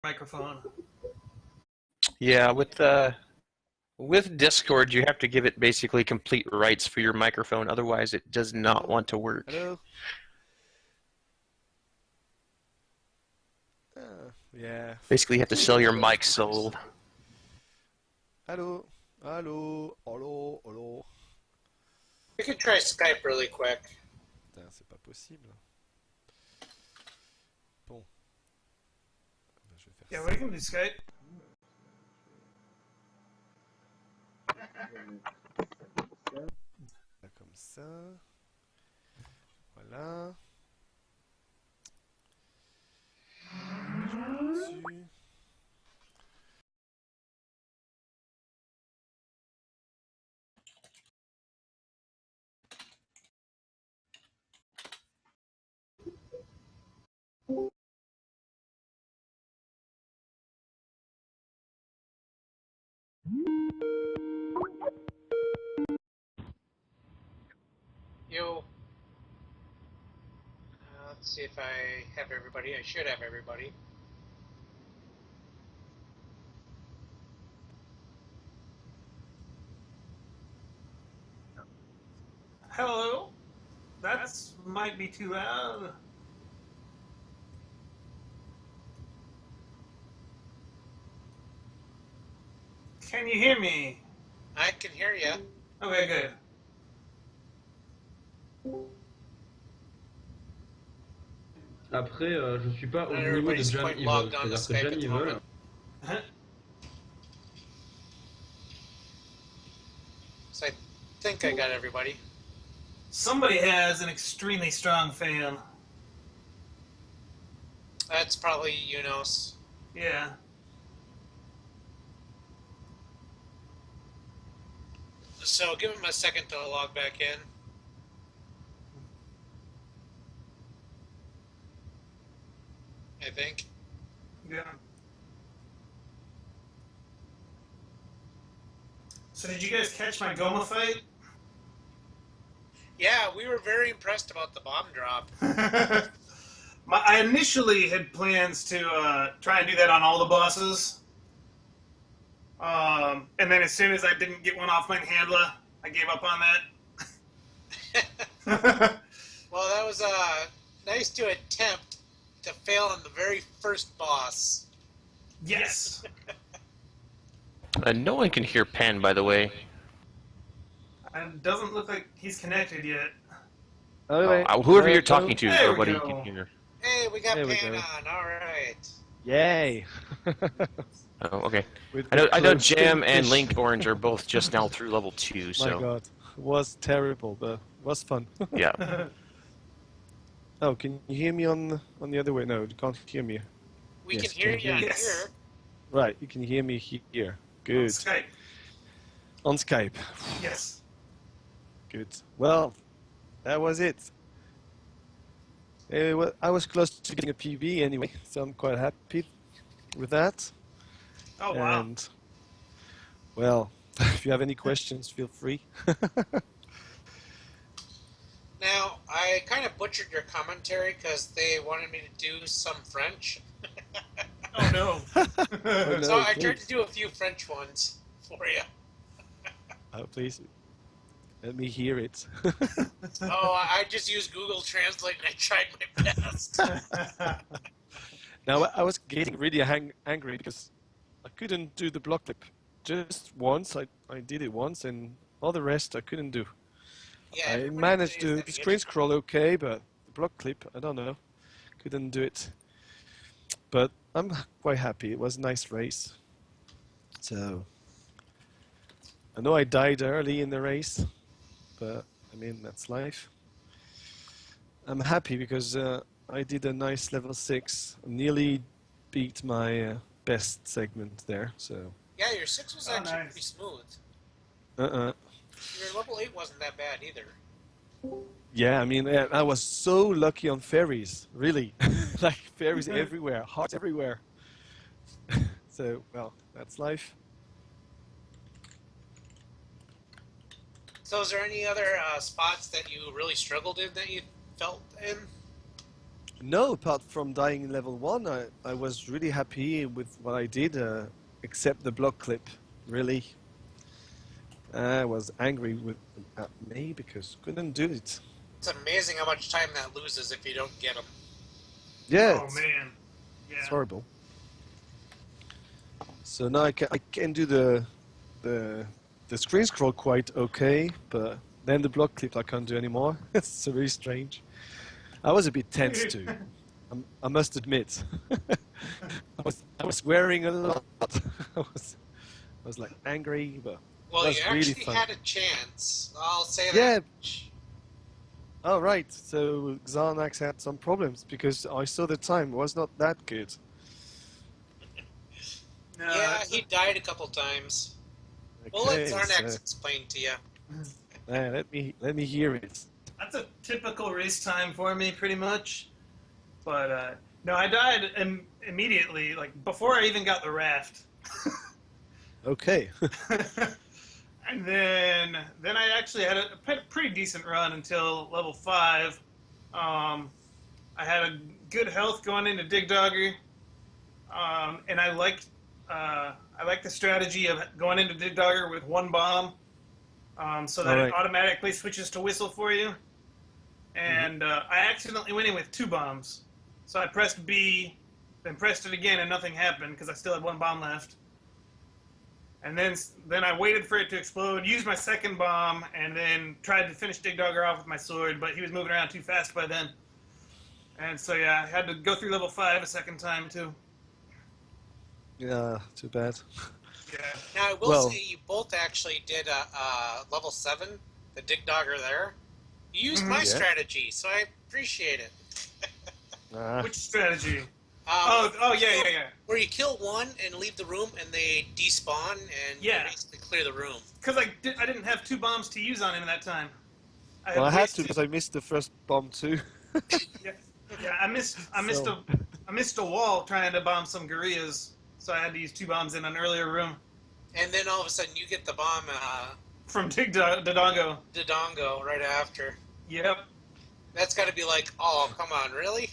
microphone. Yeah, with Discord, you have to give it basically complete rights for your microphone, otherwise it does not want to work. Hello? Yeah. Basically, you have to sell your mic sold. Hello? Hello? Hello? Hello? We could try Skype really quick. Putain, c'est pas possible. Bon. Ben, je vais faire Yeah, ça. we can do Skype. Comme ça. Voilà. Je vais dessus. Yo. Let's see if I have everybody. I should have everybody. Hello. That's might be too loud. Can you hear me? I can hear you. Okay, good. Après, je suis pas au Not niveau de everybody's quite JamEvil, logged on to c'est-à-dire que Skype at the JamEvil, moment. So I think I got everybody. Somebody has an extremely strong fan. That's probably Unos. Yeah. So give him a second to log back in. I think. Yeah. So did you guys catch my Goma fight? Yeah, we were very impressed about the bomb drop. I initially had plans to try and do that on all the bosses. And then as soon as I didn't get one off my handler, I gave up on that. Well, that was nice to attempt to fail on the very first boss. Yes. No one can hear Pan, by the way. It doesn't look like he's connected yet. Whoever you're talking to, There we nobody go. can hear. Hey, we got There we Pan go. on. All right. Yay! Oh, okay. With I know the Jam and fish. Linkorange are both just now through level 2, My so god. It was terrible, but it was fun. yeah. Oh, can you hear me on the other way? No, you can't hear me. We Yes, can hear can you on Yes. here. Right, you can hear me here. Good. Skype. On Skype. Yes. Good. Well, that was it. Well, I was close to getting a PB anyway, so I'm quite happy with that. Oh, wow. And, well, if you have any questions, feel free. Now, I kind of butchered your commentary because they wanted me to do some French. Oh, no. Oh, no, So I tried please. to do a few French ones for you. Oh, please. Let me hear it. Oh, I just used Google Translate and I tried my best. Now, I was getting really angry because I couldn't do the block clip. Just once, I did it once, and all the rest I couldn't do. Yeah, I everybody managed plays to that screen beginning. scroll okay, but the block clip, I don't know. Couldn't do it. But I'm quite happy. It was a nice race. So, I know I died early in the race, but I mean, that's life. I'm happy because I did a nice level 6. Nearly beat my best segment there, so... Yeah, your 6 was Oh, actually nice. pretty smooth. Uh-uh. Your level 8 wasn't that bad either. Yeah, I mean, I was so lucky on ferries, really. Like, ferries everywhere, hearts everywhere. So, well, that's life. So is there any other spots that you really struggled in that you felt in? No, apart from dying in level 1, I was really happy with what I did, except the block clip, really. I was angry at me because couldn't do it. It's amazing how much time that loses if you don't get them. Yeah, Oh man. it's Yeah. horrible. So now I can do the screen scroll quite okay, but then the block clip I can't do anymore. It's very strange. I was a bit tense too. I must admit. I was swearing a lot. I was like angry, but Well, it was you really actually fun. had a chance. I'll say Yeah. that. Oh right, so Xanax had some problems because I saw the time was not that good. No, Yeah, he died a couple times. We'll let Okay, Zarnax so explain to you. let me hear it. that's a typical race time for me, pretty much. But no, I died immediately, like before I even got the raft. Okay. And then I actually had a pretty decent run until level 5. I had a good health going into Dig Dogger, and I liked the strategy of going into Dig Dogger with one bomb, so that it automatically switches to whistle for you. And I accidentally went in with 2 bombs, so I pressed B, then pressed it again, and nothing happened because I still had 1 bomb left. And then I waited for it to explode, used my second bomb, and then tried to finish Dig Dogger off with my sword, but he was moving around too fast by then. And so yeah, I had to go through level 5 a second time too. Yeah, too bad. Yeah. Now, I will say you both actually did level 7, the Dig Dogger there. You used my Yeah. strategy, so I appreciate it. Which strategy? Yeah. Where you kill one and leave the room, and they despawn, and you basically clear the room. Because I didn't have 2 bombs to use on him at that time. I had to because I missed the first bomb too. Yeah, I missed a wall trying to bomb some gorillas, so I had to use 2 bombs in an earlier room. And then all of a sudden you get the bomb from Dodongo. Dodongo right after. Yep. That's got to be like, oh, come on, really?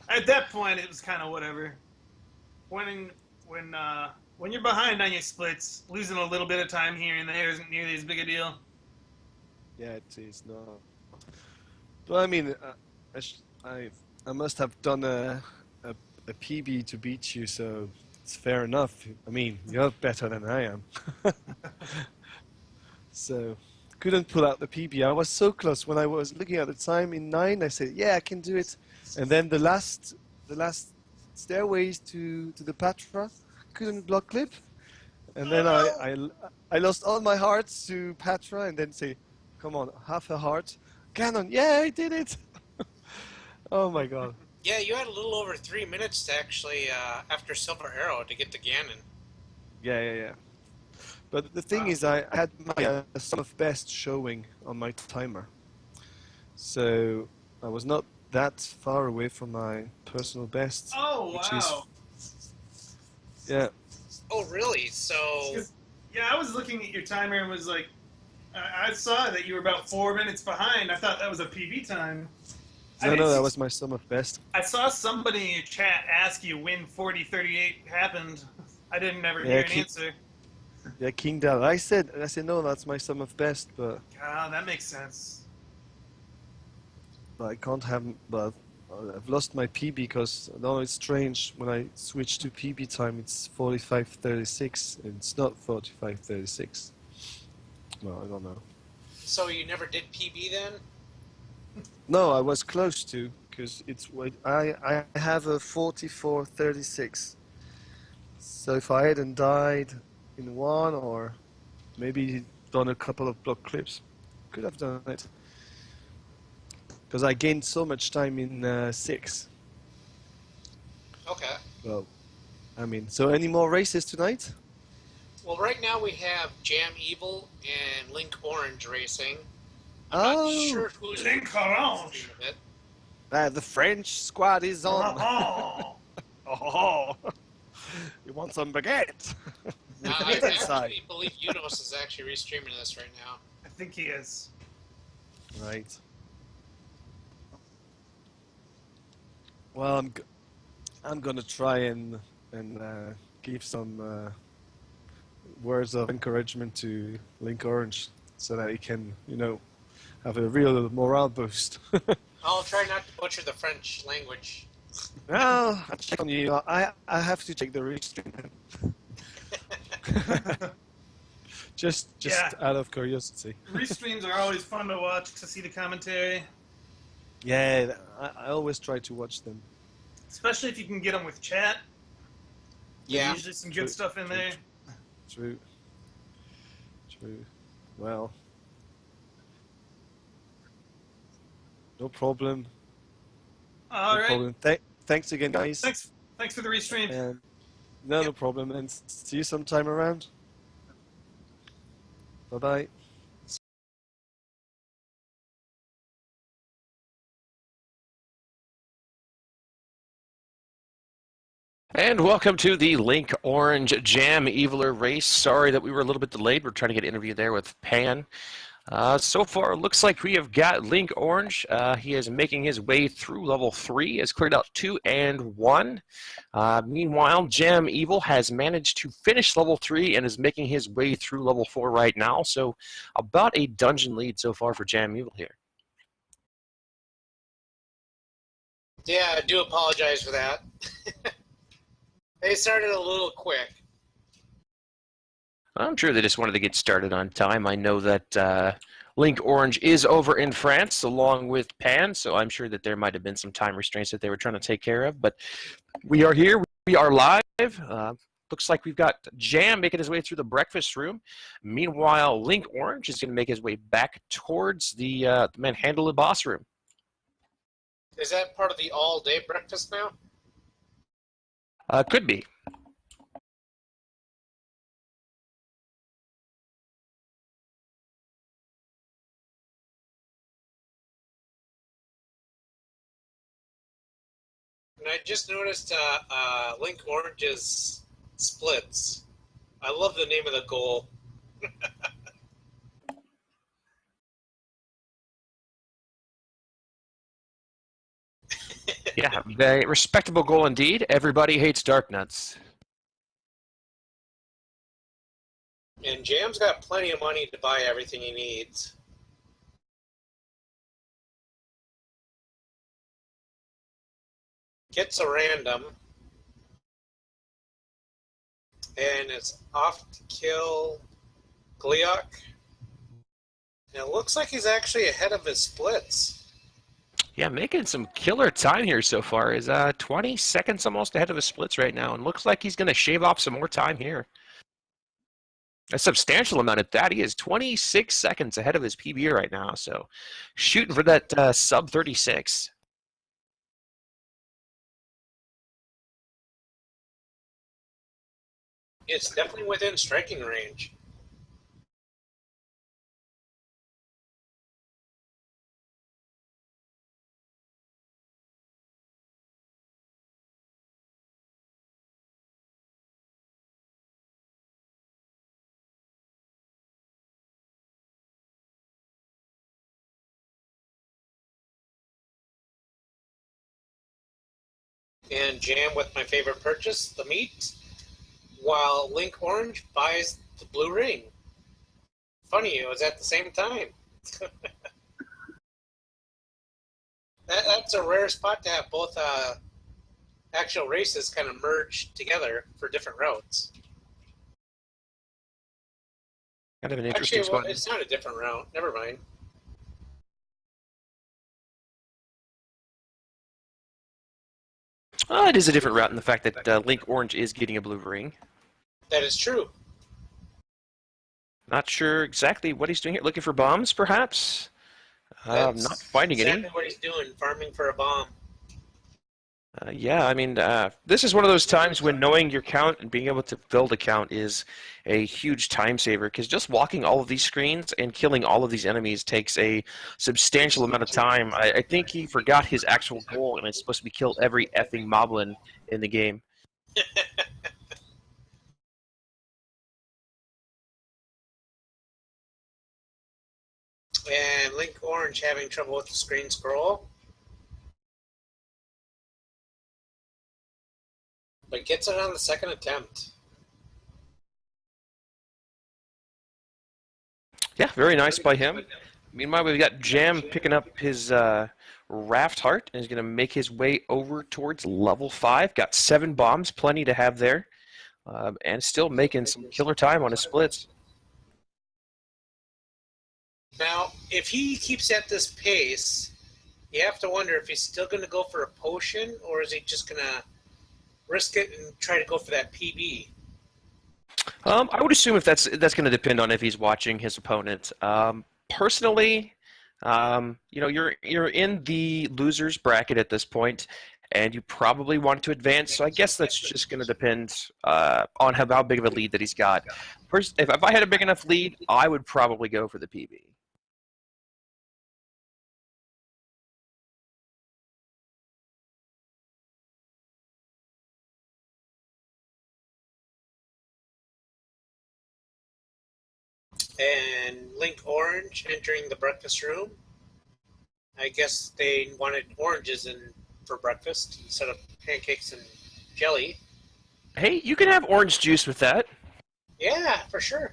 At that point, it was kind of whatever. When you're behind on your splits, losing a little bit of time here and there isn't nearly as big a deal. Yeah, it is not. But I mean, I must have done a PB to beat you, so it's fair enough. I mean, you're better than I am. So, couldn't pull out the PB. I was so close. When I was looking at the time in 9, I said, yeah, I can do it. And then the last stairways to the Patra, couldn't block clip. And then I lost all my hearts to Patra and then say, come on, half a heart. Ganon, yeah, I did it. Oh my god. Yeah, you had a little over 3 minutes to actually, after Silver Arrow, to get to Ganon. Yeah. But the thing is, I had my sum of best showing on my timer. So I was not that far away from my personal best. Oh, wow. Yeah. Oh, really? So... Yeah, I was looking at your timer and was like, I saw that you were about 4 minutes behind. I thought that was a PB time. No, that was my sum of best. I saw somebody in your chat ask you when 4038 happened. I didn't never hear an answer. Yeah, King Dal. I said no, that's my sum of best, but that makes sense. I can't have. But I've lost my PB because no, it's strange. When I switch to PB time, it's 45:36. And it's not 45:36. Well, I don't know. So you never did PB then? No, I was close to because it's I have a 44:36. So if I hadn't died in 1 or maybe done a couple of block clips, could have done it. Because I gained so much time in 6. Okay. Well, I mean, so any more races tonight? Well, right now we have JamEvil and Linkorange racing. I'm not sure who's Linkorange. The French squad is on. Oh. You want some baguette? I actually believe Unos is actually restreaming this right now. I think he is. Right. Well, I'm gonna try and give some words of encouragement to Linkorange so that he can, have a real morale boost. I'll try not to butcher the French language. Well, I check on you. I have to check the restream. just Yeah. out of curiosity. Restreams are always fun to watch to see the commentary, Yeah, I always try to watch them. especially if you can get them with chat. There's Yeah. usually some good True, stuff in true, there. True. Well, no problem. All No right. problem. Thanks again, guys. Thanks for the restream. And no problem. And see you sometime around. Bye bye. And welcome to the Linkorange JamEviler race. Sorry that we were a little bit delayed. We're trying to get an interview there with Pan. So far, it looks like we have got Linkorange. He is making his way through level 3, has cleared out 2 and 1. Meanwhile, JamEvil has managed to finish level 3 and is making his way through level 4 right now. So about a dungeon lead so far for JamEvil here. Yeah, I do apologize for that. They started a little quick. I'm sure they just wanted to get started on time. I know that Linkorange is over in France along with Pan, so I'm sure that there might have been some time restraints that they were trying to take care of. But we are here. We are live. Looks like we've got Jam making his way through the breakfast room. Meanwhile, Linkorange is going to make his way back towards the Manhandle boss room. Is that part of the all-day breakfast now? Could be. And I just noticed Linkorange's splits. I love the name of the goal. Yeah, very respectable goal indeed. Everybody hates Dark Nuts. And Jam's got plenty of money to buy everything he needs. Gets a random. And it's off to kill Gleok. And it looks like he's actually ahead of his splits. Yeah, making some killer time here so far. Is 20 seconds almost ahead of his splits right now, and looks like he's going to shave off some more time here. A substantial amount at that. He is 26 seconds ahead of his PB right now, so shooting for that sub 36. It's definitely within striking range. And Jam with my favorite purchase, the meat, while Linkorange buys the blue ring. Funny, it was at the same time. That's a rare spot to have both actual races kind of merge together for different routes. Kind of an interesting Actually, well, spot. it's not a different route. Never mind. It is a different route in the fact that Linkorange is getting a blue ring. That is true. Not sure exactly what he's doing here. Looking for bombs, perhaps? That's Not finding exactly any. what he's doing, farming for a bomb. Yeah, I mean, this is one of those times when knowing your count and being able to build a count is a huge time saver, because just walking all of these screens and killing all of these enemies takes a substantial amount of time. I think he forgot his actual goal, and it's supposed to be kill every effing moblin in the game. And Linkorange having trouble with the screen scroll. But gets it on the second attempt. Yeah, very nice by him. Meanwhile, we've got Jam picking up his Raft Heart and is going to make his way over towards level 5. Got 7 bombs, plenty to have there, and still making some killer time on his splits. Now, if he keeps at this pace, you have to wonder if he's still going to go for a potion, or is he just going to risk it and try to go for that PB? I would assume if that's going to depend on if he's watching his opponent. Personally, you're in the losers bracket at this point, and you probably want to advance. So I guess that's just going to depend on how big of a lead that he's got. First, if I had a big enough lead, I would probably go for the PB. And Linkorange entering the breakfast room. I guess they wanted oranges for breakfast instead of pancakes and jelly. Hey, you can have orange juice with that. Yeah, for sure.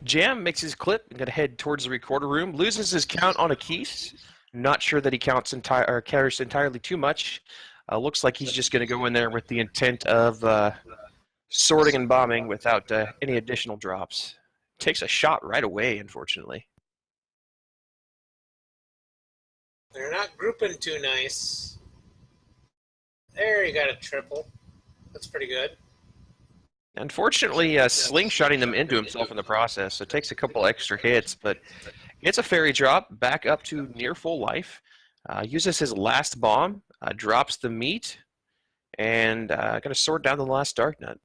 Jam makes his clip and going to head towards the recorder room. Loses his count on a keys. Not sure that he carries entirely too much. Looks like he's just going to go in there with the intent of sorting and bombing without any additional drops. Takes a shot right away, unfortunately. They're not grouping too nice. There, you got a triple. That's pretty good. Unfortunately, slingshotting them into himself in the process, so it takes a couple extra hits, but gets a fairy drop back up to near full life. Uses his last bomb, drops the meat, and going to sword down the last dark nut.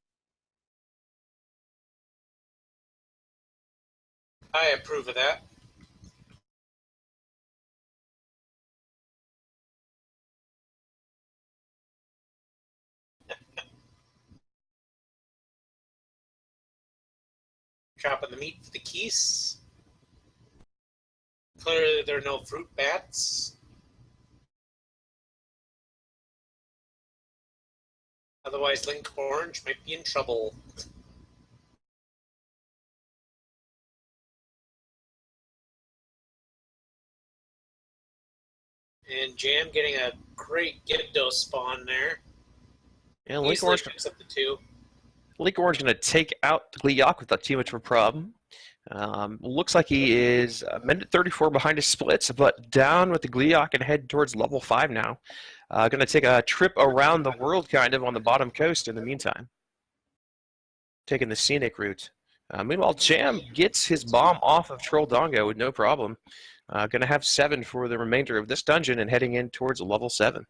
I approve of that. Dropping the meat for the keys. Clearly there are no fruit bats. Otherwise Linkorange might be in trouble. And Jam getting a great Gibdo spawn there. Yeah, Easily picks up the 2. Linkorange going to take out Gleeok without too much of a problem. Looks like he is a minute 34 behind his splits, but down with the Gleeok and head towards level 5 now. Going to take a trip around the world, kind of, on the bottom coast in the meantime. Taking the scenic route. Meanwhile, Jam gets his bomb off of Troll Dongo with no problem. Going to have 7 for the remainder of this dungeon and heading in towards level 7.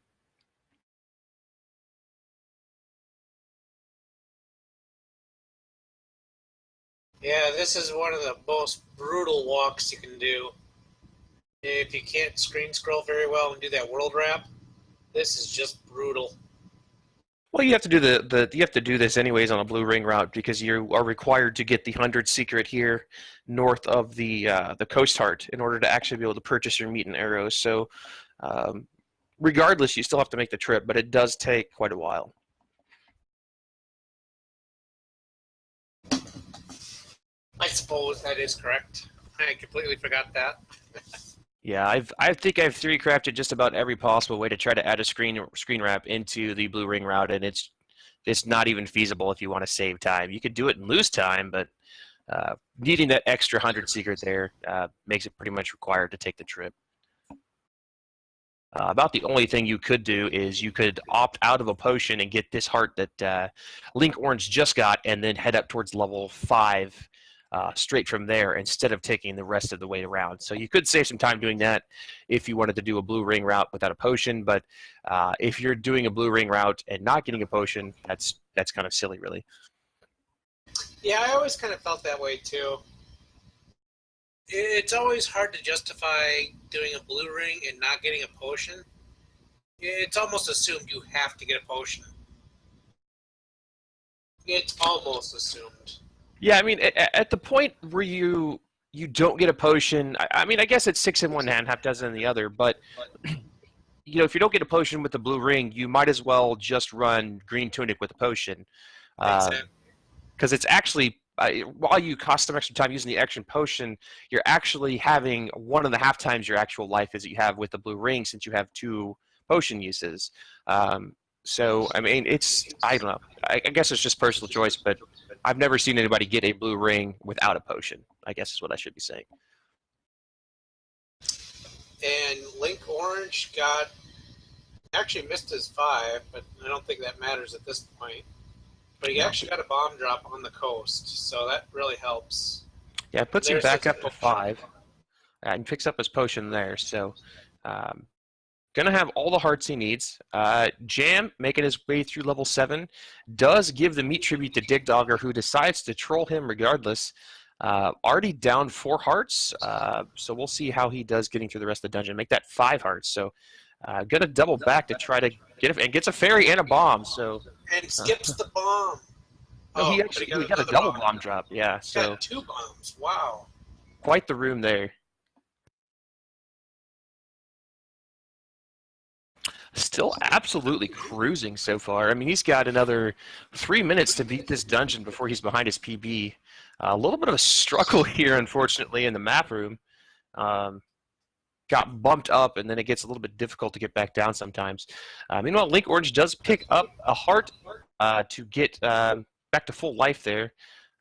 Yeah, this is one of the most brutal walks you can do. If you can't screen scroll very well and do that world wrap, this is just brutal. Well, you have to do you have to do this anyways on a blue ring route because you are required to get the 100 secret here north of the coast heart in order to actually be able to purchase your meat and arrows. So, regardless, you still have to make the trip, but it does take quite a while. I suppose that is correct. I completely forgot that. Yeah, I think I've 3-crafted just about every possible way to try to add a screen wrap into the blue ring route, and it's not even feasible if you want to save time. You could do it and lose time, but needing that extra 100 secret there makes it pretty much required to take the trip. About the only thing you could do is you could opt out of a potion and get this heart that Linkorange just got, and then head up towards level 5. Straight from there instead of taking the rest of the way around. So you could save some time doing that if you wanted to do a blue ring route without a potion, but if you're doing a blue ring route and not getting a potion, that's kind of silly, really. Yeah, I always kind of felt that way too. It's always hard to justify doing a blue ring and not getting a potion. It's almost assumed you have to get a potion. It's almost assumed. Yeah, I mean, at the point where you don't get a potion, I mean, I guess it's 6 in one hand, half dozen in the other, but you know, if you don't get a potion with the blue ring, you might as well just run green tunic with a potion. Exactly. Because it's actually, while you cost some extra time using the action potion, you're actually having 1.5 times your actual life as you have with the blue ring, since you have 2 potion uses. So, I mean, I don't know. I guess it's just personal choice, but I've never seen anybody get a blue ring without a potion, I guess is what I should be saying. And Linkorange actually missed his 5, but I don't think that matters at this point. But he actually got a bomb drop on the coast, so that really helps. Yeah, it puts him back up to 5, and picks up his potion there. So, gonna have all the hearts he needs. Jam, making his way through level 7, does give the meat tribute to Dig Dogger, who decides to troll him regardless. Already down 4 hearts, so we'll see how he does getting through the rest of the dungeon. Make that 5 hearts. So, gonna double back to try to get it, and gets a fairy and a bomb. So. And skips the bomb. Oh, he got a double bomb drop. Yeah, He so got 2 bombs. Wow. quite the room there. Still absolutely cruising so far. I mean, he's got another 3 minutes to beat this dungeon before he's behind his PB. A little bit of a struggle here, unfortunately, in the map room. Got bumped up, and then it gets a little bit difficult to get back down sometimes. Meanwhile, Linkorange does pick up a heart to get back to full life there.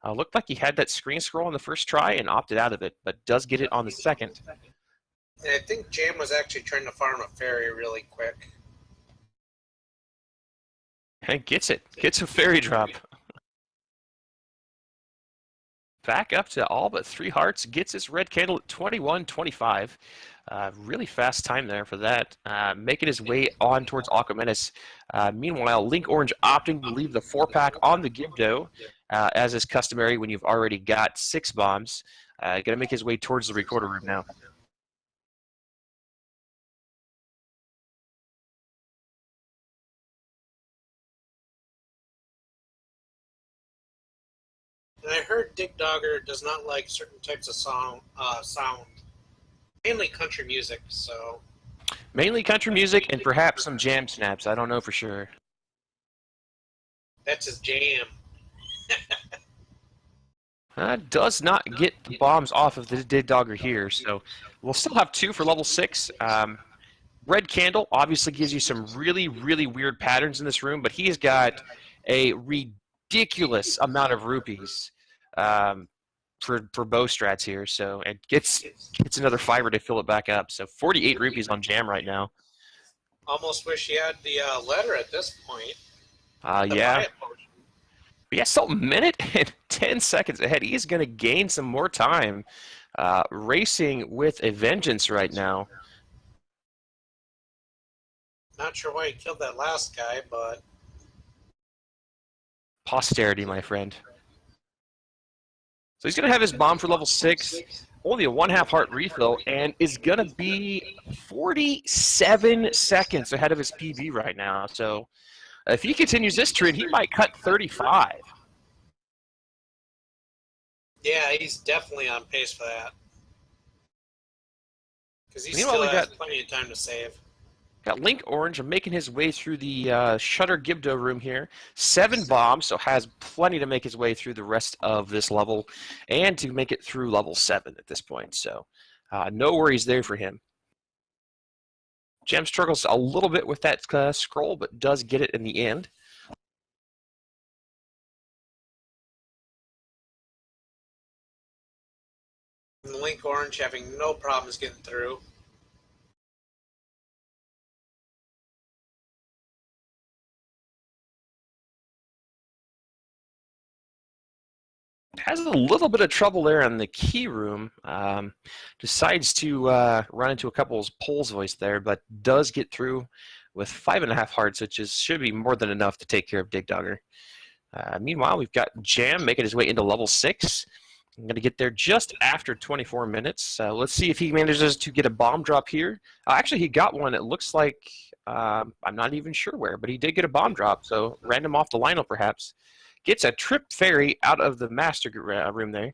Looked like he had that screen scroll on the first try and opted out of it, but does get it on the second. And I think Jam was actually trying to farm a fairy really quick. And gets it. Gets a fairy drop. Back up to all but 3 hearts. Gets his red candle at 21:25. Really fast time there for that. Making his way on towards Aquamenus. Meanwhile, Linkorange opting to leave the 4-pack on the Gibdo, as is customary when you've already got 6 bombs. Going to make his way towards the recorder room now. And I heard Dig Dogger does not like certain types of sound. Mainly country music, so... Mainly country music and perhaps some jam snaps. I don't know for sure. That's his jam. Does not get the bombs off of the Dig Dogger here, so we'll still have 2 for level 6. Red Candle obviously gives you some really, really weird patterns in this room, but he's got a ridiculous amount of rupees for bow strats here, so it gets another fiver to fill it back up. So 48 rupees on Jam right now. Almost wish he had the letter at this point. Yeah. But yeah, still a minute and 10 seconds ahead. He's going to gain some more time. Racing with a vengeance right now. Not sure why he killed that last guy, but... Posterity, my friend. So he's going to have his bomb for level 6, only a 1/2 heart refill, and is going to be 47 seconds ahead of his PB right now. So if he continues this trend, he might cut 35. Yeah, he's definitely on pace for that. Because he Meanwhile, still we has got- plenty of time to save. Got Linkorange making his way through the Shutter Gibdo room here. 7 bombs, so has plenty to make his way through the rest of this level and to make it through level 7 at this point. So no worries there for him. Gem struggles a little bit with that scroll, but does get it in the end. And Linkorange having no problems getting through. Has a little bit of trouble there in the key room. Decides to run into a couple of Pole's voice there, but does get through with 5.5 hearts, which should be more than enough to take care of Dig Dogger. Meanwhile, we've got Jam making his way into level 6. I'm going to get there just after 24 minutes. Let's see if he manages to get a bomb drop here. Actually, he got one. It looks like, I'm not even sure where, but he did get a bomb drop, so random off the lineup perhaps. Gets a trip fairy out of the master room there.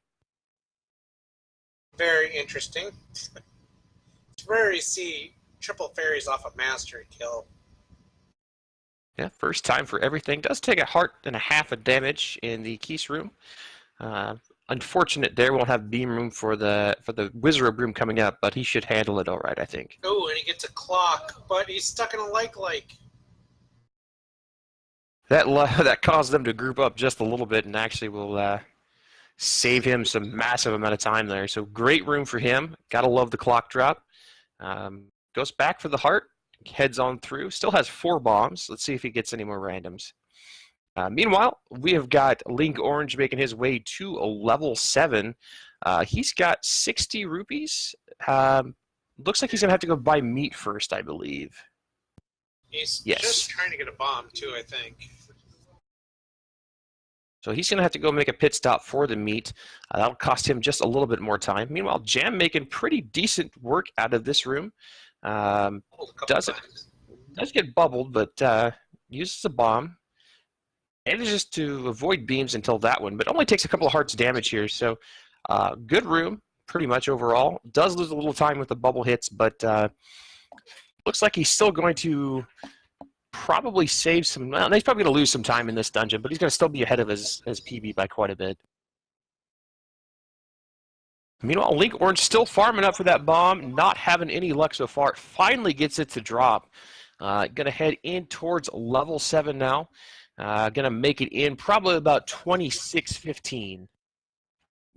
Very interesting. It's rare to see triple fairies off a mastery kill. Yeah, first time for everything. Does take a heart and a half of damage in the Keese room. Unfortunate there, won't have beam room for the Wizard room coming up, but he should handle it all right, I think. Oh, and he gets a clock, but he's stuck in a like. That caused them to group up just a little bit, and actually will save him some massive amount of time there. So great room for him. Gotta love the clock drop. Goes back for the heart, heads on through. Still has 4 bombs. Let's see if he gets any more randoms. Meanwhile, we have got Linkorange making his way to a level 7. He's got 60 rupees. Looks like he's going to have to go buy meat first, I believe. He's Yes. just trying to get a bomb, too, I think. So he's going to have to go make a pit stop for the meat. That'll cost him just a little bit more time. Meanwhile, Jam making pretty decent work out of this room. Does get bubbled, but uses a bomb. Manages to avoid beams until that one, but only takes a couple of hearts damage here. So good room, pretty much overall. Does lose a little time with the bubble hits, but looks like he's still going to probably save some. Well, he's probably going to lose some time in this dungeon, but he's going to still be ahead of his PB by quite a bit. Meanwhile, Linkorange still farming up for that bomb, not having any luck so far. Finally gets it to drop. Going to head in towards level 7 now. Going to make it in probably about 26:15.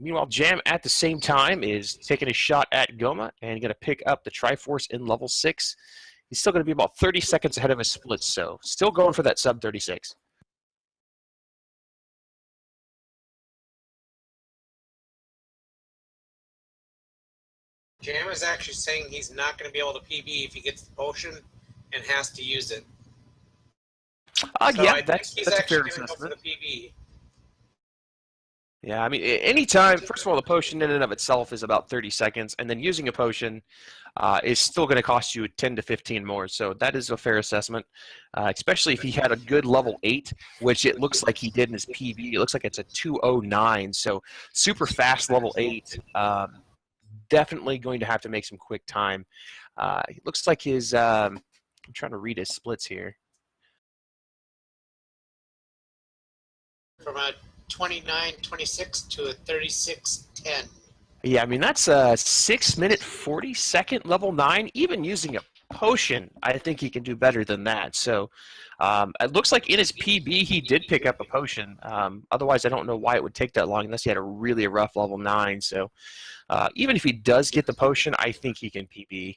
Meanwhile, Jam at the same time is taking a shot at Goma and going to pick up the Triforce in level 6. He's still going to be about 30 seconds ahead of his splits, so still going for that sub 36. Jam is actually saying he's not going to be able to PB if he gets the potion and has to use it. So Yeah, I that's think a he's fair actually going to go for assessment. the PB. Yeah, I mean, anytime, first of all, the potion in and of itself is about 30 seconds, and then using a potion is still going to cost you 10 to 15 more, so that is a fair assessment, especially if he had a good level 8, which it looks like he did in his PB. It looks like it's a 209, so super fast level 8. Definitely going to have to make some quick time. It looks like his, I'm trying to read his splits here. From a 29-26 to a 36-10. Yeah, I mean, that's a 6-minute 40-second level 9. Even using a potion, I think he can do better than that. So it looks like in his PB, he did pick up a potion. Otherwise, I don't know why it would take that long unless he had a really rough level 9. So even if he does get the potion, I think he can PB.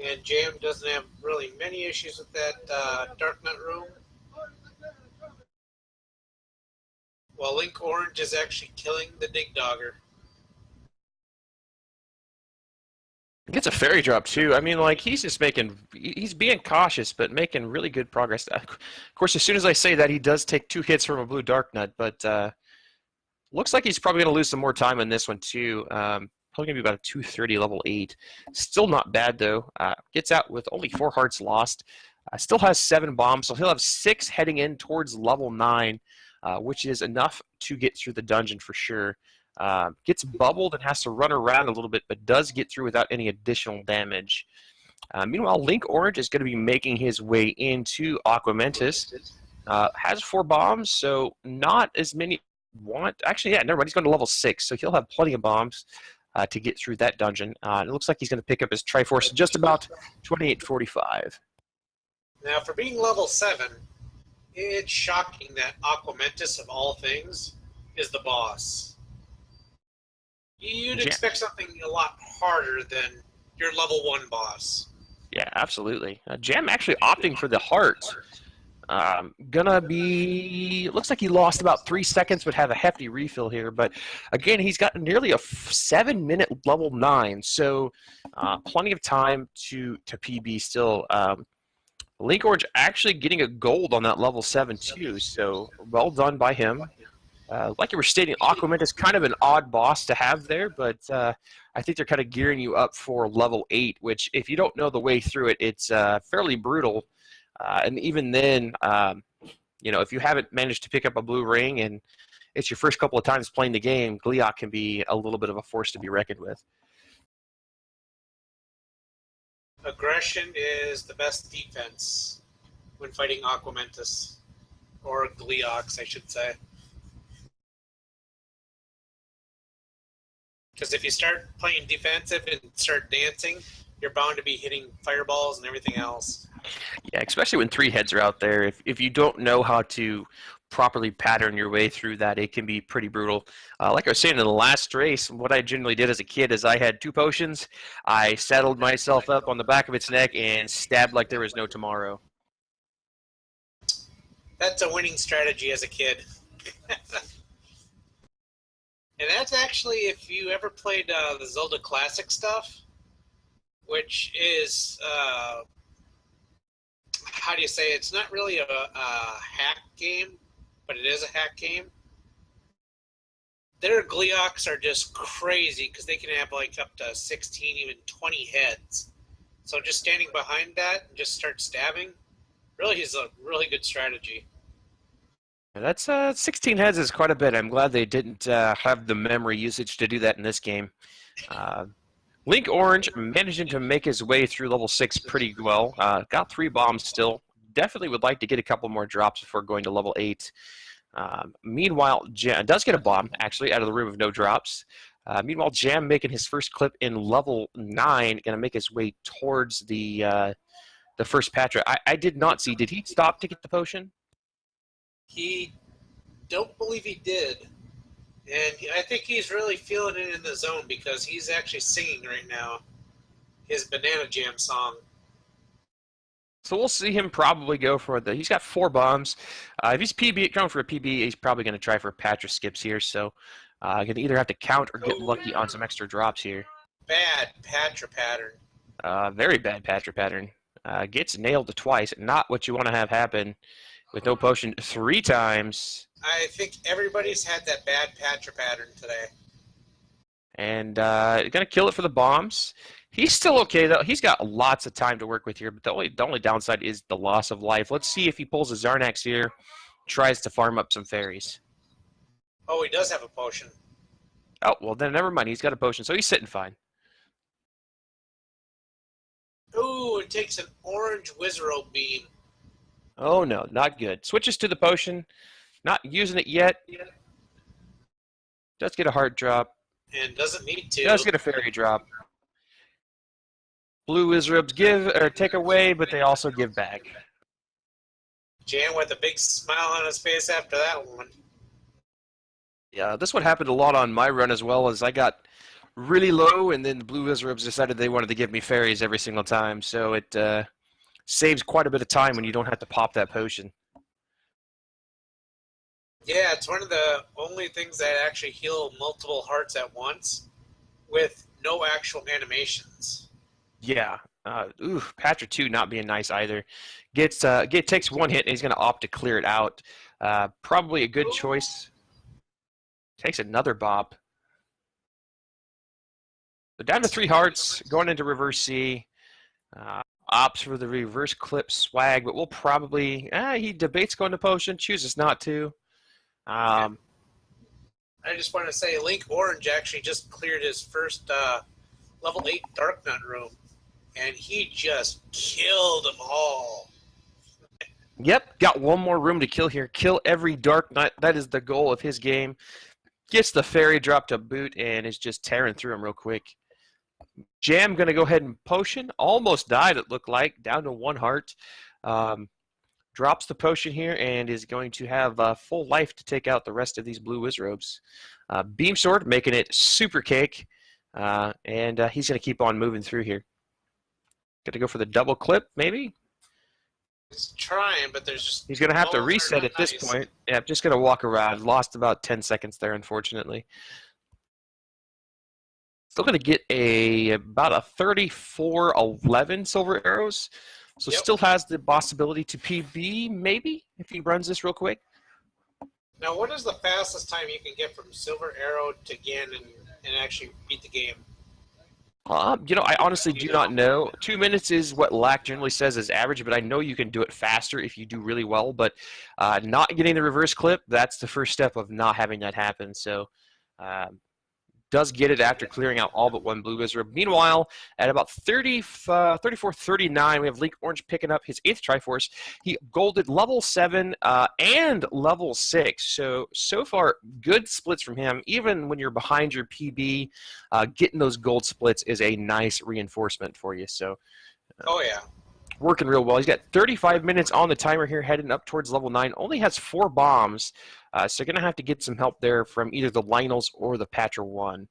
And Jam doesn't have really many issues with that Dark Nut room. While Linkorange is actually killing the Dig Dogger. Gets a fairy drop too. I mean, like, he's just he's being cautious, but making really good progress. Of course, as soon as I say that, he does take 2 hits from a blue Dark Nut, but looks like he's probably going to lose some more time on this one too. Probably going to be about a 230 level 8. Still not bad though. Gets out with only 4 hearts lost. Still has 7 bombs, so he'll have 6 heading in towards level 9, which is enough to get through the dungeon for sure. Gets bubbled and has to run around a little bit, but does get through without any additional damage. Meanwhile, Linkorange is going to be making his way into Aquamentus. Has 4 bombs, so not as many want. Actually, yeah, never mind. He's going to level 6, so he'll have plenty of bombs to get through that dungeon. It looks like he's going to pick up his Triforce just about 28:45. Now, for being level 7, it's shocking that Aquamentus, of all things, is the boss. You'd expect something a lot harder than your level 1 boss. Yeah, absolutely. Jam actually opting for the heart. Gonna be... Looks like he lost about 3 seconds, would have a hefty refill here. But again, he's got nearly a 7-minute level 9, so plenty of time to PB still. Linkorange actually getting a gold on that level 7 too, so well done by him. Like you were stating, Aquament is kind of an odd boss to have there, but I think they're kind of gearing you up for level 8, which if you don't know the way through it, it's fairly brutal. And even then, if you haven't managed to pick up a blue ring and it's your first couple of times playing the game, Gleeok can be a little bit of a force to be reckoned with. Aggression is the best defense when fighting Aquamentus. Or Gleeoks, I should say. Because if you start playing defensive and start dancing, you're bound to be hitting fireballs and everything else. Yeah, especially when 3 heads are out there. If you don't know how to properly pattern your way through that, it can be pretty brutal. Like I was saying in the last race, what I generally did as a kid is I had 2 potions. I saddled myself up on the back of its neck and stabbed like there was no tomorrow. That's a winning strategy as a kid. And that's actually, if you ever played the Zelda Classic stuff, which is, how do you say, it's not really a hack game, but it is a hack game. Their Gleeoks are just crazy because they can have like up to 16, even 20 heads. So just standing behind that and just start stabbing really is a really good strategy. That's 16 heads is quite a bit. I'm glad they didn't have the memory usage to do that in this game. Linkorange managing to make his way through level 6 pretty well. Got 3 bombs still. Definitely would like to get a couple more drops before going to level 8. Meanwhile, Jam does get a bomb, actually, out of the room of no drops. Meanwhile, Jam making his first clip in level 9, going to make his way towards the first Patra. I did not see. Did he stop to get the potion? He don't believe he did. And I think he's really feeling it in the zone because he's actually singing right now his Banana Jam song. So we'll see him probably go for the... He's got 4 bombs. If he's going for a PB, he's probably going to try for Patra skips here. So going to either have to count or get lucky on some extra drops here. Bad Patra pattern. Very bad Patra pattern. Gets nailed twice. Not what you want to have happen with no potion 3 times. I think everybody's had that bad Patra pattern today. And going to kill it for the bombs. He's still okay, though. He's got lots of time to work with here, but the only downside is the loss of life. Let's see if he pulls a Zarnax here, tries to farm up some fairies. Oh, he does have a potion. Oh, well, then never mind. He's got a potion, so he's sitting fine. Ooh, it takes an orange Wizrobe beam. Oh, no, not good. Switches to the potion. Not using it yet. Does get a heart drop. And doesn't need to. Does get a fairy drop. Blue Wizrobes give or take away, but they also give back. Jan with a big smile on his face after that one. Yeah, this one happened a lot on my run as well, as I got really low, and then the Blue Wizrobes decided they wanted to give me fairies every single time, so it saves quite a bit of time when you don't have to pop that potion. Yeah, it's one of the only things that actually heal multiple hearts at once with no actual animations. Yeah. Patra 2 not being nice either. Takes 1 hit, and he's going to opt to clear it out. Probably a good choice. Takes another bop. So down to 3 hearts, going into reverse C. Opts for the reverse clip swag, but we'll probably... he debates going to potion, chooses not to. I just want to say Linkorange actually just cleared his first level 8 Dark Nut room, and he just killed them all. Yep, got 1 more room to kill here. Kill every Dark Nut. That is the goal of his game. Gets the fairy drop to boot and is just tearing through him real quick. Jam going to go ahead and potion. Almost died, it looked like. Down to 1 heart. Drops the potion here and is going to have full life to take out the rest of these blue Wizrobes. Beam Sword making it super cake. And he's going to keep on moving through here. Going to go for the double clip, maybe? He's trying, but there's just... He's going to have to reset at this point. Yeah, just going to walk around. Lost about 10 seconds there, unfortunately. Still going to get about a 34-11 silver arrows. So still has the possibility to PB, maybe, if he runs this real quick. Now, what is the fastest time you can get from Silver Arrow to Ganon and actually beat the game? I honestly do not know. 2 minutes is what LAC generally says is average, but I know you can do it faster if you do really well. But not getting the reverse clip, that's the first step of not having that happen. So does get it after clearing out all but one blue wizard. Meanwhile, at about 34-39, we have Linkorange picking up his 8th Triforce. He golded level 7 and level 6. So far, good splits from him. Even when you're behind your PB, getting those gold splits is a nice reinforcement for you. So, oh, yeah. Working real well. He's got 35 minutes on the timer here, heading up towards level 9. Only has 4 bombs, so you're going to have to get some help there from either the Lionels or the Patra 1.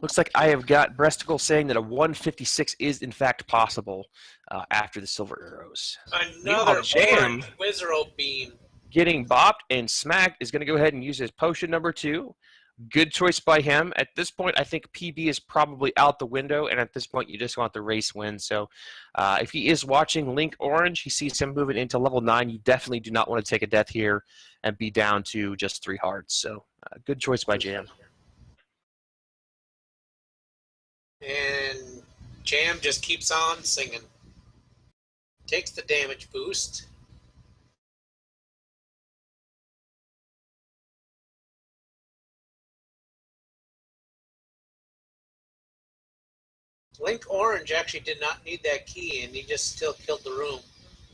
Looks like I have got Breasticle saying that a 156 is in fact possible after the Silver Arrows. Another Jam Wizard Beam. getting bopped and smacked is going to go ahead and use his potion number 2. Good choice by him. At this point, I think PB is probably out the window, and at this point, you just want the race win. So if he is watching Linkorange, he sees him moving into level 9. You definitely do not want to take a death here and be down to just 3 hearts. So good choice by Jam. And Jam just keeps on singing. Takes the damage boost. Linkorange actually did not need that key, and he just still killed the room.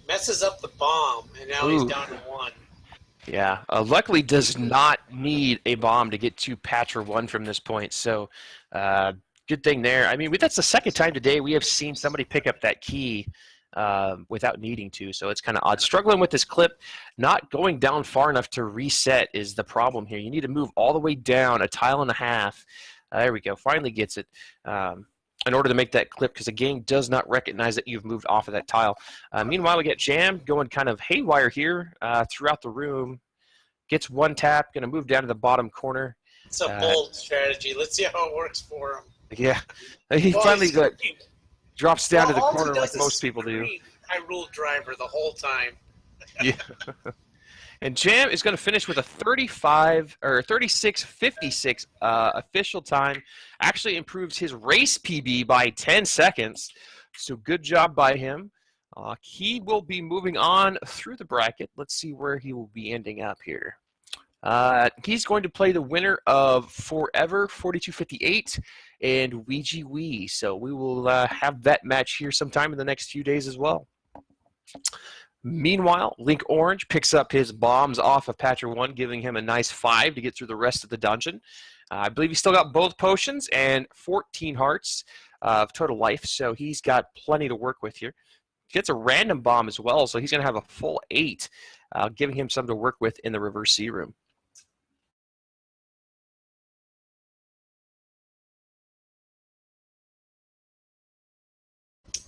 Messes up the bomb, and now he's down to 1. Yeah, luckily does not need a bomb to get to Patra 1 from this point, so good thing there. I mean, that's the second time today we have seen somebody pick up that key without needing to, so it's kind of odd. Struggling with this clip, not going down far enough to reset is the problem here. You need to move all the way down a tile and a half. There we go, finally gets it. In order to make that clip, because the game does not recognize that you've moved off of that tile. Meanwhile, we get Jam going kind of haywire here throughout the room. Gets 1 tap, going to move down to the bottom corner. It's a bold strategy. Let's see how it works for him. Yeah, he finally drops down to the corner like most people do. Hyrule driver the whole time. Yeah. And Jam is going to finish with a 36:56 official time. Actually improves his race PB by 10 seconds. So good job by him. He will be moving on through the bracket. Let's see where he will be ending up here. He's going to play the winner of Forever 4258 and Ouija Wii. So we will have that match here sometime in the next few days as well. Meanwhile, Linkorange picks up his bombs off of Patra 1, giving him a nice 5 to get through the rest of the dungeon. I believe he's still got both potions and 14 hearts of total life, so he's got plenty to work with here. Gets a random bomb as well, so he's going to have a full 8, giving him some to work with in the reverse C room.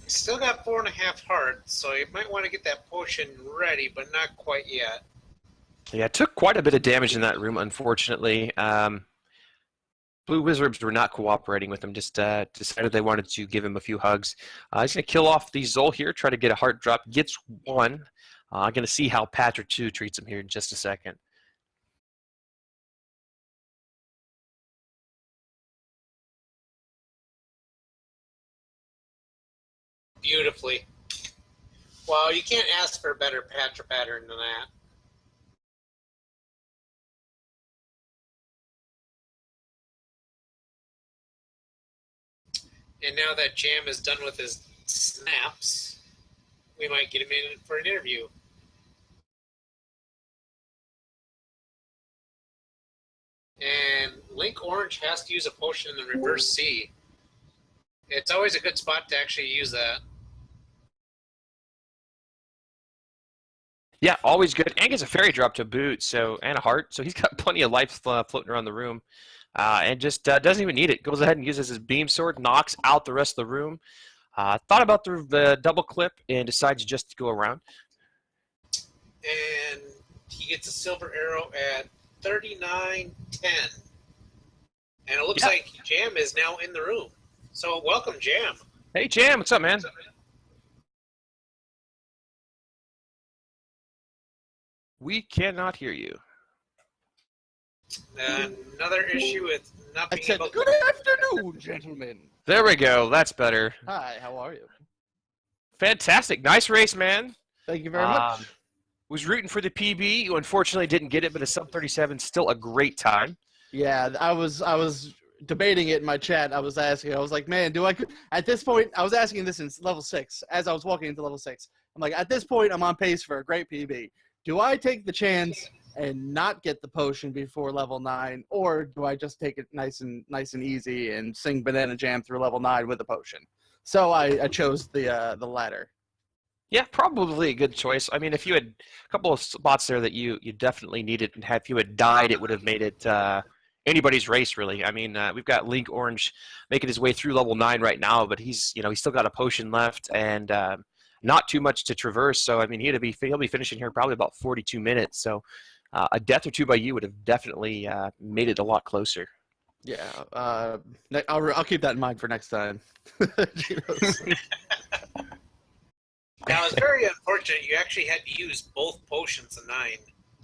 Still got 4.5 hearts, so you might want to get that potion ready, but not quite yet. Yeah, it took quite a bit of damage in that room, unfortunately. Blue Wizards were not cooperating with him, just decided they wanted to give him a few hugs. He's going to kill off the Zol here, try to get a heart drop, gets 1. I'm going to see how Patra 2 treats him here in just a second. Beautifully. Wow, you can't ask for a better Patra pattern than that. And now that Jam is done with his snaps, we might get him in for an interview. And Linkorange has to use a potion in the reverse C. It's always a good spot to actually use that. Yeah, always good. And gets a fairy drop to boot, and a heart. So he's got plenty of life floating around the room. And just doesn't even need it. Goes ahead and uses his beam sword, knocks out the rest of the room. Thought about the double clip and decides just to go around. And he gets a silver arrow at 39-10. And it looks like Jam is now in the room. So welcome, Jam. Hey, Jam. What's up, man? We cannot hear you. Another issue with not I being said, able to. good afternoon, gentlemen. There we go. That's better. Hi, how are you? Fantastic. Nice race, man. Thank you very much. Was rooting for the PB. You unfortunately didn't get it, but a sub 37 still a great time. Yeah, I was debating it in my chat. I was like, man, at this point, I was asking this in level 6 as I was walking into level 6. I'm like, at this point, I'm on pace for a great PB. Do I take the chance and not get the potion before level 9, or do I just take it nice and easy and sing Banana Jam through level 9 with a potion? So I chose the latter. Yeah, probably a good choice. I mean, if you had a couple of spots there that you definitely needed, and if you had died, it would have made it anybody's race, really. I mean, we've got Linkorange making his way through level 9 right now, but he's still got a potion left and not too much to traverse. So I mean, he'll be finishing here probably about 42 minutes. So a death or two by you would have definitely made it a lot closer. Yeah, I'll keep that in mind for next time. Now, it's very unfortunate you actually had to use both potions of 9.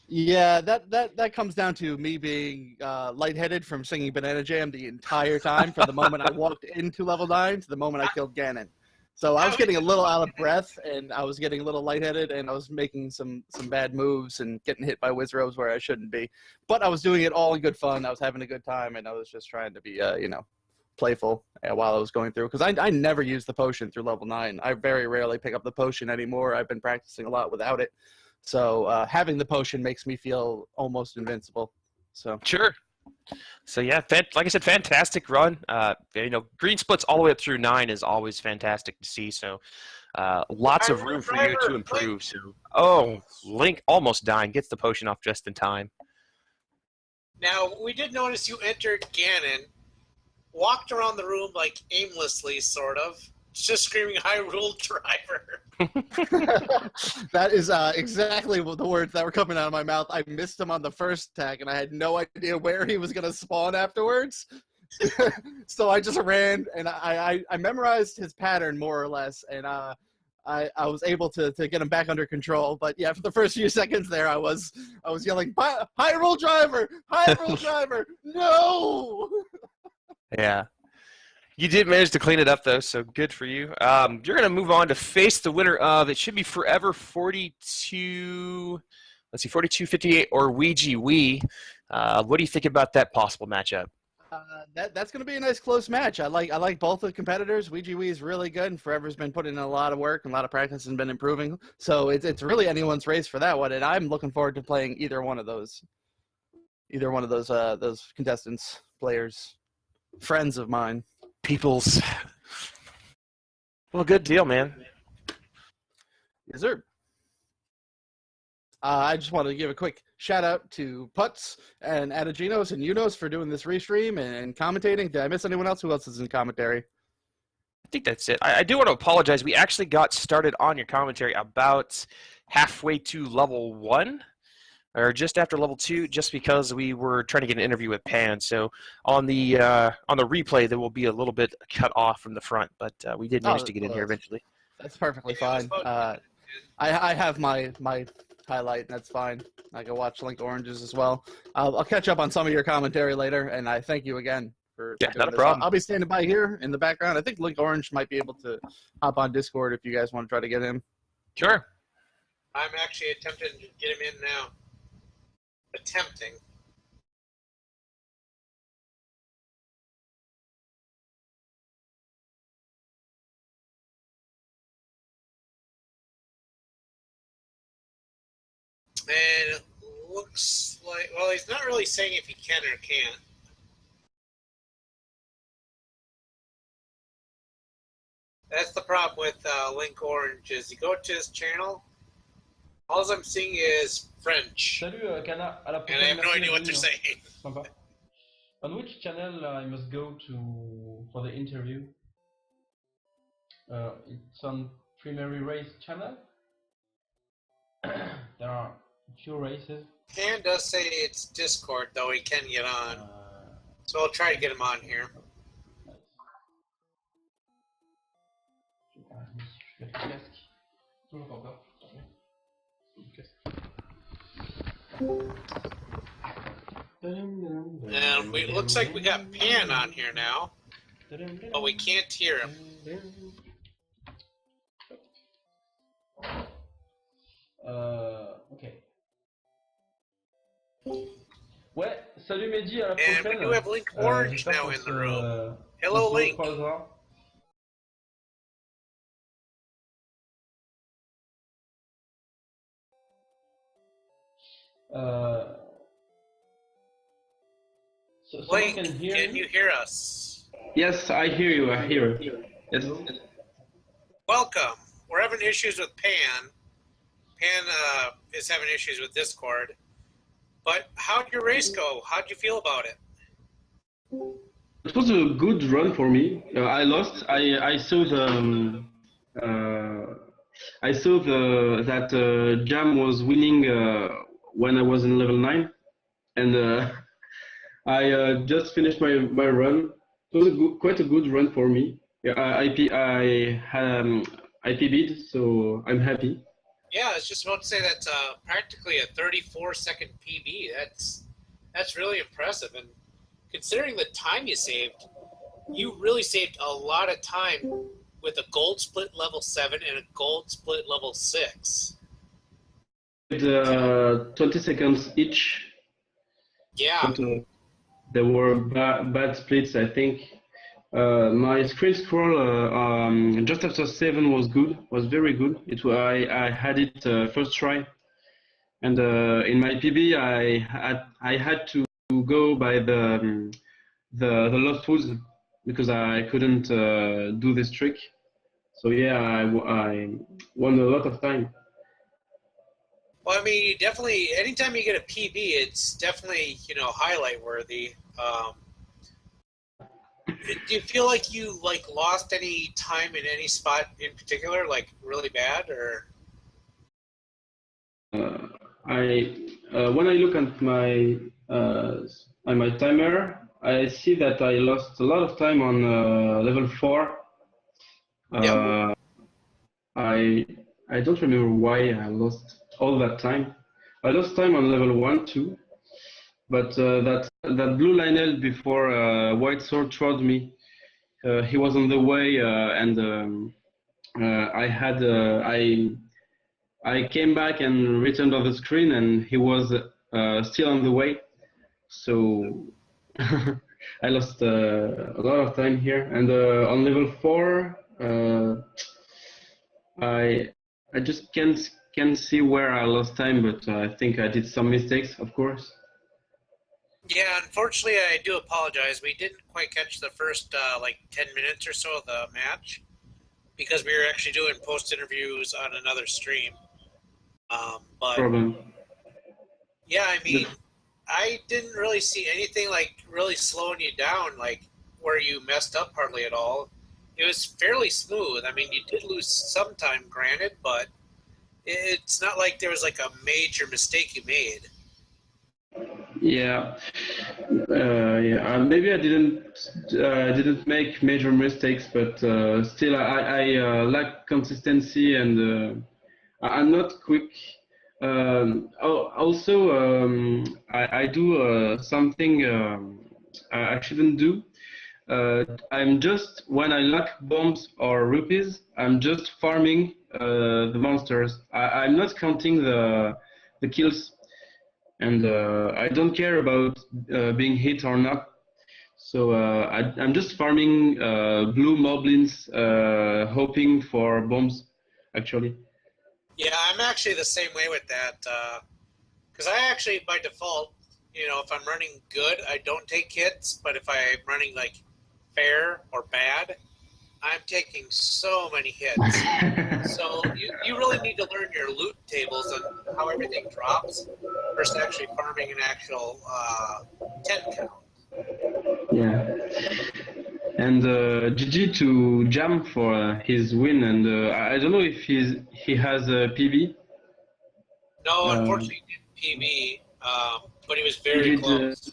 Yeah, that comes down to me being lightheaded from singing Banana Jam the entire time from the moment I walked into level 9 to the moment I killed Ganon. So I was getting a little out of breath, and I was getting a little lightheaded, and I was making some bad moves and getting hit by Wizrobes where I shouldn't be. But I was doing it all in good fun. I was having a good time, and I was just trying to be, playful while I was going through. Because I never use the potion through level 9. I very rarely pick up the potion anymore. I've been practicing a lot without it. So having the potion makes me feel almost invincible. So Sure. So yeah, like I said, fantastic run. Green splits all the way up through 9 is always fantastic to see. So lots of room for you to improve. So Link almost dying, gets the potion off just in time. Now, we did notice you entered Ganon, walked around the room like aimlessly, sort of, just screaming Hyrule Driver. that is exactly the words that were coming out of my mouth. I missed him on the first attack, and I had no idea where he was going to spawn afterwards. So I just ran, and I memorized his pattern more or less, and I was able to get him back under control. But yeah, for the first few seconds there, I was yelling, Hyrule Driver! Hyrule Driver! No! Yeah. You did manage to clean it up, though, so good for you. You're going to move on to face the winner of, it should be Forever 42, 42-58 or Ouija Wii. What do you think about that possible matchup? That's going to be a nice close match. I like both the competitors. Ouija Wii is really good, and Forever's been putting in a lot of work and a lot of practice and been improving. So it's really anyone's race for that one, and I'm looking forward to playing either one of those contestants, players, friends of mine. Peoples. Well, good deal, man. Yes, sir. I just want to give a quick shout out to Putz and Adaginos and Unos for doing this restream and commentating. Did I miss anyone else? Who else is in commentary? I think that's it. I do want to apologize. We actually got started on your commentary about halfway to level 1. Or just after level 2, just because we were trying to get an interview with Pan. So on the replay, there will be a little bit cut off from the front, but we did manage to get in here eventually. That's perfectly fine. I have my highlight, and that's fine. I can watch Linkorange's as well. I'll catch up on some of your commentary later, and I thank you again for not a this. problem. I'll be standing by here in the background. I think Linkorange might be able to hop on Discord if you guys want to try to get him. Sure. I'm actually attempting to get him in now. Attempting. And it looks like, well, he's not really saying if he can or can't. That's the problem with Linkorange is you go to his channel, all I'm seeing is French. Salut Kana, à la And I have prochaine. no Merci idea what d'être they're venu, saying. Sympa. On which channel I must go to for the interview? It's on Primary Race channel. There are few races. Han does say it's Discord, though he can get on. So I'll try to get him on here. Nice. Je vais mettre le casque. Toujours pas encore. Le casque. And it looks like we got Pan on here now, but we can't hear him. Ok. Ouais, salut Mehdi, à la And prochaine. we do have Link Orange J'espère now qu'on in the room. on Hello, se Link. recroisera. So someone Link, can hear can me? you hear us? Yes, I hear you. I hear you. Yes. Welcome. We're having issues with Pan. Pan is having issues with Discord. But how'd your race go? How'd you feel about it? It was a good run for me. I lost. I saw the that Jam was winning when I was in level 9, and I just finished my run. It was quite a good run for me. Yeah, I PB'd, so I'm happy. Yeah, I was just about to say that's practically a 34-second PB. That's really impressive. And considering the time you saved, you really saved a lot of time with a gold split level 7 and a gold split level 6. With 20 seconds each. Yeah. But, there were bad splits, I think. My screen scroll just after 7 was very good. I had it first try, and in my PB I had to go by the lost foods because I couldn't do this trick. So yeah, I won a lot of time. Well, I mean, definitely, anytime you get a PB, it's definitely, highlight worthy. Do you feel like you lost any time in any spot in particular, like really bad, or? When I look at my timer, I see that I lost a lot of time on level 4. Yeah. I don't remember why I lost all that time. I lost time on level 1 too, but that blue Lionel before White Sword trod me. He was on the way, and I came back and returned on the screen, and he was still on the way. So I lost a lot of time here. And on level 4, I just can't see where I lost time, but I think I did some mistakes, of course. Yeah, unfortunately, I do apologize. We didn't quite catch the first 10 minutes or so of the match because we were actually doing post interviews on another stream. But Problem. yeah, I mean, I didn't really see anything really slowing you down, where you messed up hardly at all. It was fairly smooth. I mean, you did lose some time, granted, but it's not like there was a major mistake you made. Yeah, maybe I didn't make major mistakes, but still I lack consistency, and I'm not quick. Also, I do something I shouldn't do. I'm just, when I lack bombs or rupees, I'm just farming the monsters. I'm not counting the kills, and I don't care about being hit or not. So I'm just farming blue moblins, hoping for bombs, actually. Yeah, I'm actually the same way with that. Because I actually, by default, if I'm running good, I don't take hits. But if I'm running fair or bad, I'm taking so many hits. So you really need to learn your loot tables and how everything drops versus actually farming an actual 10 count. Yeah. And GG to Jam for his win, and I don't know if he has a PB. No, unfortunately, he didn't PB, but he was very close.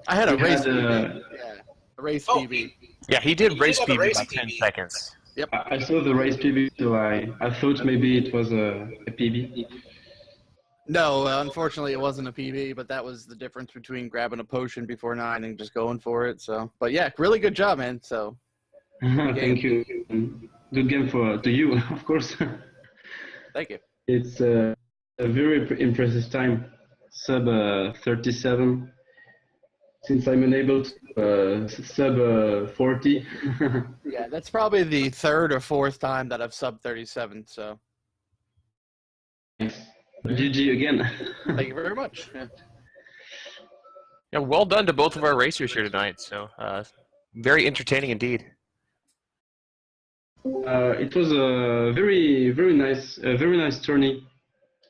I had a he race had, PB. Yeah, a race PB. Yeah, he did He race did have a PB race about 10 PB. seconds. I saw the race PB, so I thought maybe it was a PB. No, unfortunately, it wasn't a PB, but that was the difference between grabbing a potion before 9 and just going for it. So, but yeah, really good job, man. So, Thank you. Good game to you, of course. thank you. It's a very impressive time, sub 37. Since I'm unable to sub 40. Yeah, that's probably the third or fourth time that I've sub 37. So, Nice. GG again. thank you very much. Yeah. Yeah, well done to both of our racers here tonight. So, very entertaining indeed. It was a very nice tourney.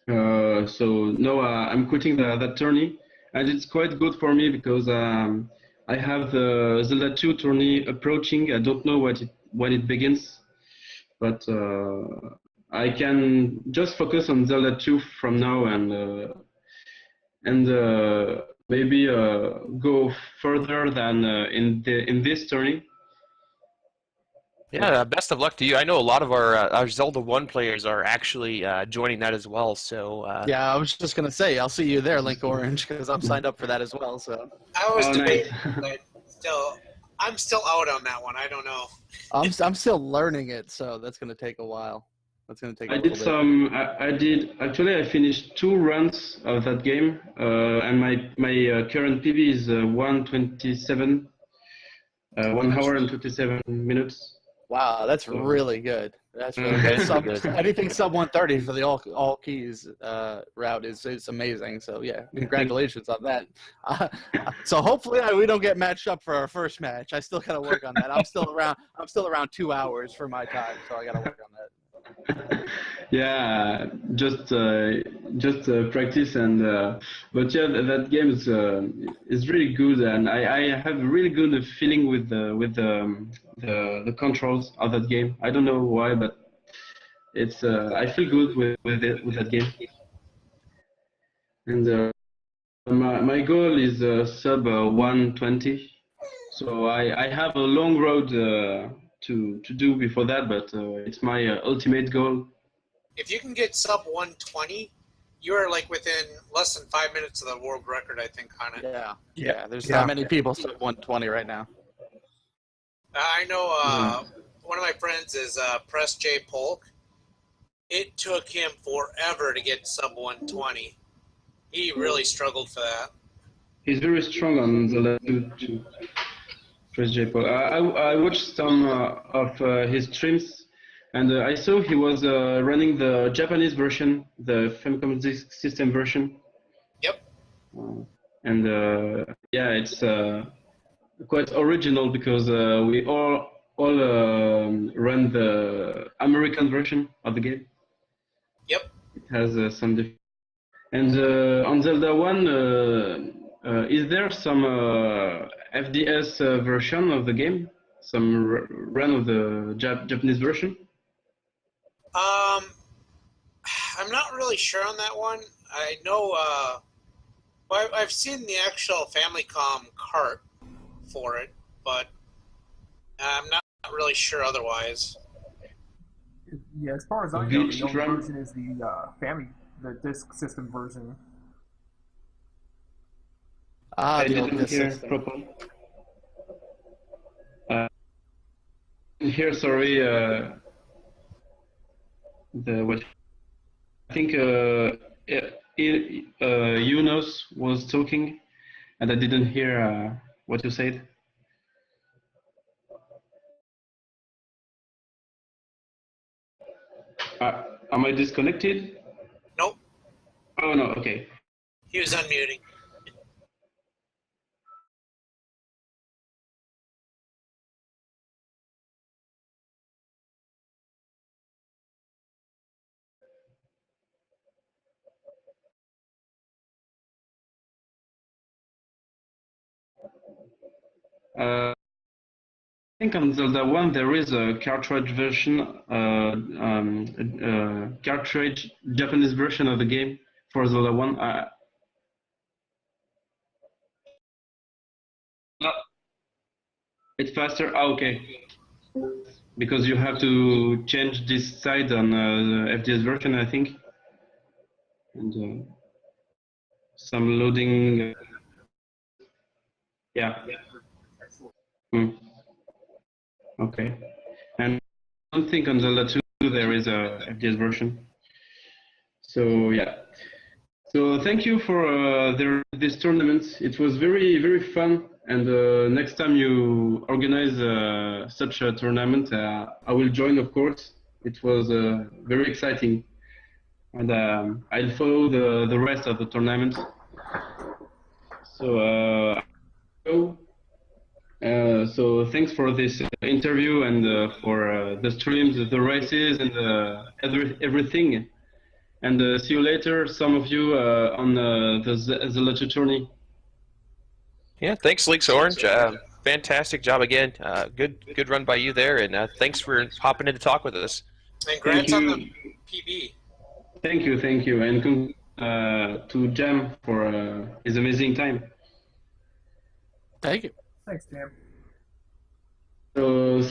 So now I'm quitting that tourney, and it's quite good for me because I have the Zelda 2 tourney approaching. I don't know when it begins, but I can just focus on Zelda 2 from now and maybe go further than in this tourney. Yeah, best of luck to you. I know a lot of our Zelda 1 players are actually joining that as well. So Yeah, I was just gonna say I'll see you there, Linkorange, because I'm signed up for that as well. So I was Oh, debating, nice. but I'm still out on that one. I don't know. I'm still learning it, so that's gonna take a while. That's gonna take. I did some. I did actually. I finished 2 runs of that game, and my current PB is 1:27, 1 hour and 27 minutes. Wow, that's really good. That's really good. Sub, anything sub 130 for the all keys route is amazing. So yeah, congratulations on that. So hopefully we don't get matched up for our first match. I still gotta work on that. I'm still around 2 hours for my time, so I gotta work on that. Yeah, just practice and but yeah, that game is really good, and I have a really good feeling with the controls of that game. I don't know why, but it's I feel good with that game. And my goal is sub 120, so I have a long road to do before that, but it's my ultimate goal. If you can get sub 120, you're like within less than 5 minutes of the world record, I think, on it. Yeah. There's not many people sub 120 right now. I know one of my friends is Press J Polk. It took him forever to get sub 120. He really struggled for that. He's very strong on the to Press J. Paul. I watched some of his streams, and I saw he was running the Japanese version, the Famicom Disk System version. Yep. And yeah, it's quite original because we all run the American version of the game. Yep. It has some difference. And on Zelda 1, is there some FDS version of the game? Some run of the Japanese version? I'm not really sure on that one. I know I've seen the actual Famicom cart for it, but I'm not really sure otherwise. Yeah, as far as I know, the only version is the disk system version. I The old didn't disk hear system. properly. Here, sorry. What I think Yunus was talking, and I didn't hear what you said. Am I disconnected? Nope. Oh no. Okay. He was unmuting. I think on Zelda 1 there is a cartridge version, cartridge Japanese version of the game for Zelda 1. It's faster? Ah, okay. Because you have to change this side on the FDS version, I think. And some loading. Yeah. Hmm. Okay. And I don't think on Zelda 2 there is a FDS version. So yeah. So thank you for this tournament. It was very fun. And next time you organize such a tournament, I will join, of course. It was very exciting, and I'll follow the rest of the tournament. So so thanks for this interview and for the streams, the races, and everything. And see you later, some of you on the Letter tourney. Yeah, thanks, Linkorange. Fantastic job again. Good run by you there, and thanks for hopping in to talk with us. And congrats on the PB. Thank you, and to Jam for his amazing time. Thank you. Thanks, Jam. So